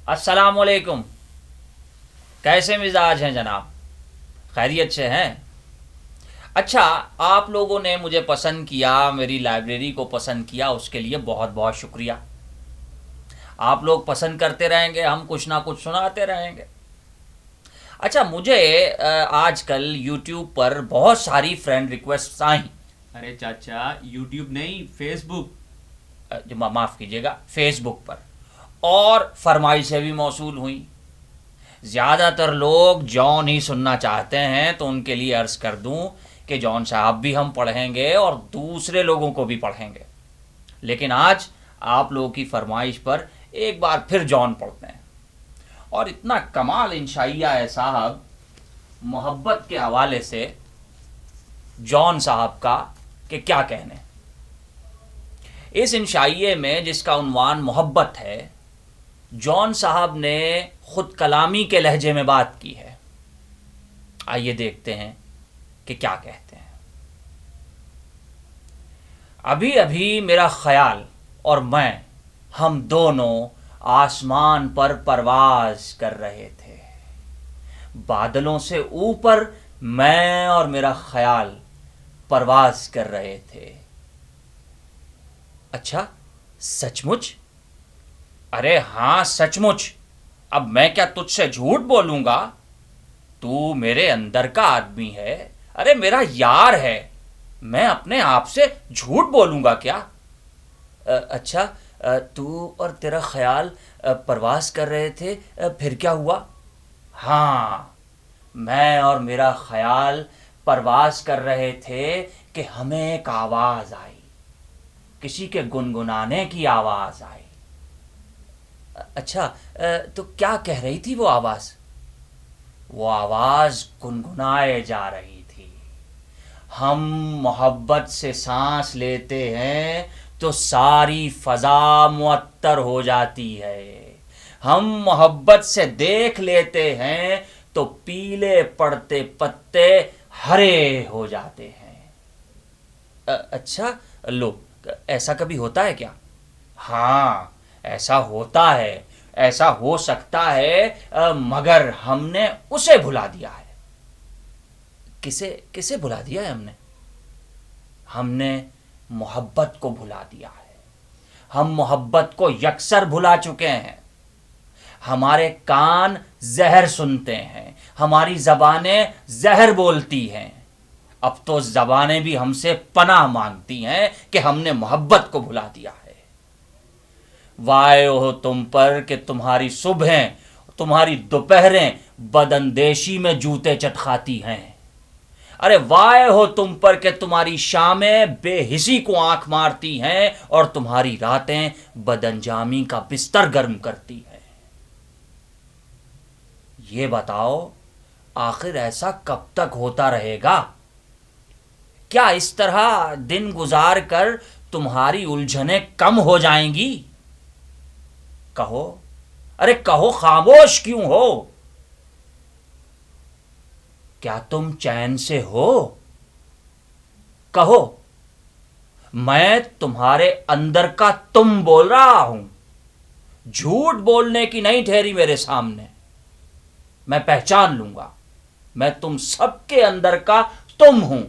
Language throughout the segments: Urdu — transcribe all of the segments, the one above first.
السلام علیکم. کیسے مزاج ہیں جناب؟ خیریت سے ہیں؟ اچھا، آپ لوگوں نے مجھے پسند کیا، میری لائبریری کو پسند کیا، اس کے لیے بہت بہت شکریہ. آپ لوگ پسند کرتے رہیں گے، ہم کچھ نہ کچھ سناتے رہیں گے. اچھا، مجھے آج کل یوٹیوب پر بہت ساری فرینڈ ریکویسٹ آئیں. ارے چاچا، یوٹیوب نہیں، فیس بک. معاف کیجیے گا، فیس بک پر. اور فرمائشیں بھی موصول ہوئیں. زیادہ تر لوگ جون ہی سننا چاہتے ہیں، تو ان کے لیے عرض کر دوں کہ جون صاحب بھی ہم پڑھیں گے اور دوسرے لوگوں کو بھی پڑھیں گے. لیکن آج آپ لوگوں کی فرمائش پر ایک بار پھر جون پڑھتے ہیں. اور اتنا کمال انشائیہ ہے صاحب، محبت کے حوالے سے جون صاحب کا کہ کیا کہنے. اس انشائیے میں جس کا عنوان محبت ہے، جون صاحب نے خود کلامی کے لہجے میں بات کی ہے. آئیے دیکھتے ہیں کہ کیا کہتے ہیں. ابھی ابھی میرا خیال اور میں، ہم دونوں آسمان پر پرواز کر رہے تھے. بادلوں سے اوپر میں اور میرا خیال پرواز کر رہے تھے. اچھا، سچ مچ؟ ارے ہاں سچ مچ. اب میں کیا تجھ سے جھوٹ بولوں گا؟ تو میرے اندر کا آدمی ہے، ارے میرا یار ہے. میں اپنے آپ سے جھوٹ بولوں گا کیا؟ اچھا، تو اور تیرا خیال پرواز کر رہے تھے، پھر کیا ہوا؟ ہاں، میں اور میرا خیال پرواز کر رہے تھے کہ ہمیں ایک آواز آئی، کسی کے گنگنانے کی آواز آئی. اچھا، تو کیا کہہ رہی تھی وہ آواز؟ وہ آواز گنگنائے جا رہی تھی. ہم محبت سے سانس لیتے ہیں تو ساری فضا معطر ہو جاتی ہے. ہم محبت سے دیکھ لیتے ہیں تو پیلے پڑتے پتے ہرے ہو جاتے ہیں. اچھا، لو، ایسا کبھی ہوتا ہے کیا؟ ہاں، ایسا ہوتا ہے، ایسا ہو سکتا ہے، مگر ہم نے اسے بھلا دیا ہے. کسے بھلا دیا ہے ہم نے محبت کو بھلا دیا ہے. ہم محبت کو یکسر بھلا چکے ہیں. ہمارے کان زہر سنتے ہیں، ہماری زبانیں زہر بولتی ہیں. اب تو زبانیں بھی ہم سے پناہ مانگتی ہیں کہ ہم نے محبت کو بھلا دیا ہے. وائے ہو تم پر کہ تمہاری صبحیں، تمہاری دوپہریں بداندیشی میں جوتے چٹکھاتی ہیں. ارے وائے ہو تم پر کہ تمہاری شامیں بے حسی کو آنکھ مارتی ہیں اور تمہاری راتیں بدانجامی کا بستر گرم کرتی ہیں. یہ بتاؤ، آخر ایسا کب تک ہوتا رہے گا؟ کیا اس طرح دن گزار کر تمہاری الجھنیں کم ہو جائیں گی؟ کہو، ارے کہو، خاموش کیوں ہو؟ کیا تم چین سے ہو؟ کہو. میں تمہارے اندر کا تم بول رہا ہوں، جھوٹ بولنے کی نہیں ٹھہری میرے سامنے. میں پہچان لوں گا، میں تم سب کے اندر کا تم ہوں.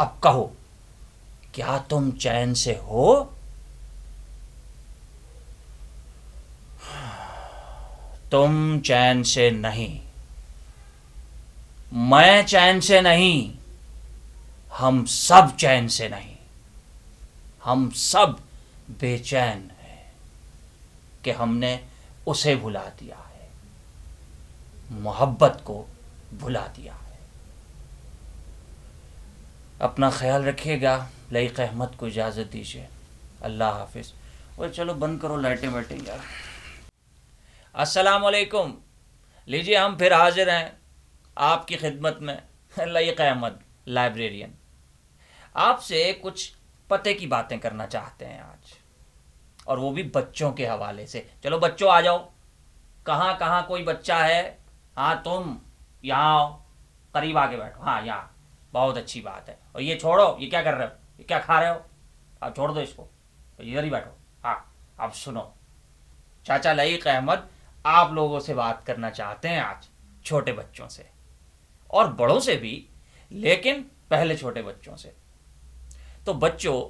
اب کہو، کیا تم چین سے ہو؟ تم چین سے نہیں، میں چین سے نہیں، ہم سب چین سے نہیں. ہم سب بے چین ہیں کہ ہم نے اسے بھلا دیا ہے، محبت کو بھلا دیا ہے. اپنا خیال رکھیے گا. لائق احمد کو اجازت دیجیے. اللہ حافظ. اور چلو بند کرو لائٹیں وائٹیں یار. السلام علیکم. لیجیے، ہم پھر حاضر ہیں آپ کی خدمت میں. لائق احمد لائبریرین آپ سے کچھ پتے کی باتیں کرنا چاہتے ہیں آج، اور وہ بھی بچوں کے حوالے سے. چلو بچوں آ جاؤ. کہاں کہاں کوئی بچہ ہے؟ ہاں تم یہاں آؤ، قریب آ کے بیٹھو. ہاں یہاں. بہت اچھی بات ہے. اور یہ چھوڑو، یہ کیا کر رہے ہو؟ یہ کیا کھا رہے ہو؟ چھوڑ دو اس کو، ادھر ہی بیٹھو. ہاں اب سنو، چاچا لائق احمد آپ لوگوں سے بات کرنا چاہتے ہیں آج چھوٹے بچوں سے اور بڑوں سے بھی، لیکن پہلے چھوٹے بچوں سے۔ تو بچوں،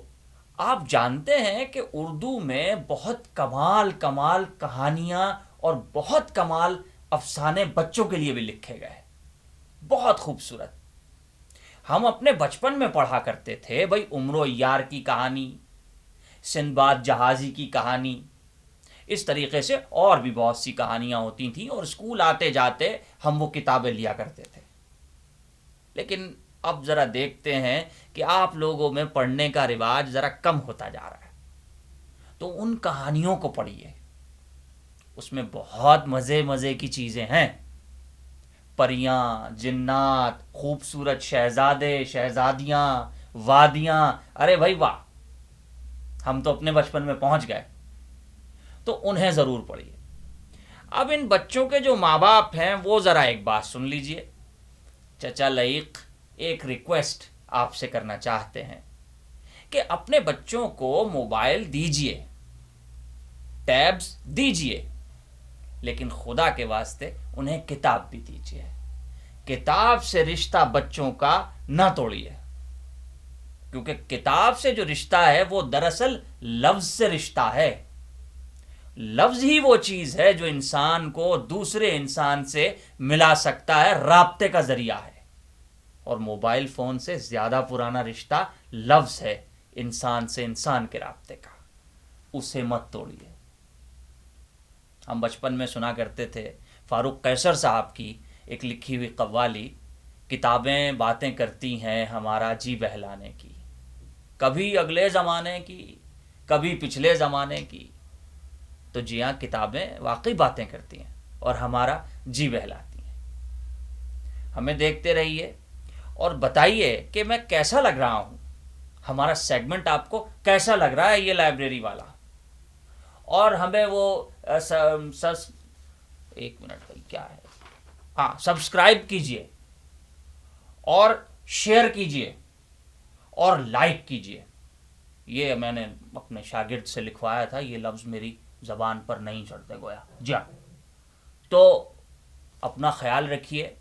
آپ جانتے ہیں کہ اردو میں بہت کمال کمال کہانیاں اور بہت کمال افسانے بچوں کے لیے بھی لکھے گئے ہیں، بہت خوبصورت۔ ہم اپنے بچپن میں پڑھا کرتے تھے بھائی عمر و یار کی کہانی، سندباد جہازی کی کہانی، اس طریقے سے اور بھی بہت سی کہانیاں ہوتی تھیں، اور اسکول آتے جاتے ہم وہ کتابیں لیا کرتے تھے۔ لیکن اب ذرا دیکھتے ہیں کہ آپ لوگوں میں پڑھنے کا رواج ذرا کم ہوتا جا رہا ہے، تو ان کہانیوں کو پڑھیے، اس میں بہت مزے مزے کی چیزیں ہیں، پریاں، جنات، خوبصورت شہزادے شہزادیاں، وادیاں، ارے بھائی واہ، ہم تو اپنے بچپن میں پہنچ گئے۔ تو انہیں ضرور پڑھیے۔ اب ان بچوں کے جو ماں باپ ہیں وہ ذرا ایک بات سن لیجئے، چچا لعیق ایک ریکویسٹ آپ سے کرنا چاہتے ہیں کہ اپنے بچوں کو موبائل دیجئے، ٹیبز دیجئے، لیکن خدا کے واسطے انہیں کتاب بھی دیجئے۔ کتاب سے رشتہ بچوں کا نہ توڑیے، کیونکہ کتاب سے جو رشتہ ہے وہ دراصل لفظ سے رشتہ ہے۔ لفظ ہی وہ چیز ہے جو انسان کو دوسرے انسان سے ملا سکتا ہے، رابطے کا ذریعہ ہے، اور موبائل فون سے زیادہ پرانا رشتہ لفظ ہے، انسان سے انسان کے رابطے کا، اسے مت توڑیے۔ ہم بچپن میں سنا کرتے تھے فاروق قیصر صاحب کی ایک لکھی ہوئی قوالی، کتابیں باتیں کرتی ہیں ہمارا جی بہلانے کی، کبھی اگلے زمانے کی، کبھی پچھلے زمانے کی۔ تو جی ہاں، کتابیں واقعی باتیں کرتی ہیں اور ہمارا جی بہلاتی ہیں۔ ہمیں دیکھتے رہیے اور بتائیے کہ میں کیسا لگ رہا ہوں، ہمارا سیگمنٹ آپ کو کیسا لگ رہا ہے، یہ لائبریری والا۔ اور ہمیں وہ ایک منٹ بھائی، کیا ہے، ہاں، سبسکرائب کیجئے اور شیئر کیجئے اور لائک کیجئے۔ یہ میں نے اپنے شاگرد سے لکھوایا تھا، یہ لفظ میری زبان پر نہیں چڑھتے گویا۔ جی ہاں، تو اپنا خیال رکھیے۔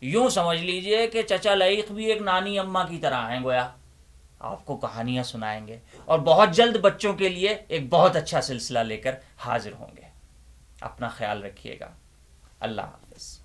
یوں سمجھ لیجئے کہ چچا لعیق بھی ایک نانی اماں کی طرح ہیں گویا، آپ کو کہانیاں سنائیں گے، اور بہت جلد بچوں کے لیے ایک بہت اچھا سلسلہ لے کر حاضر ہوں گے۔ اپنا خیال رکھیے گا۔ اللہ حافظ۔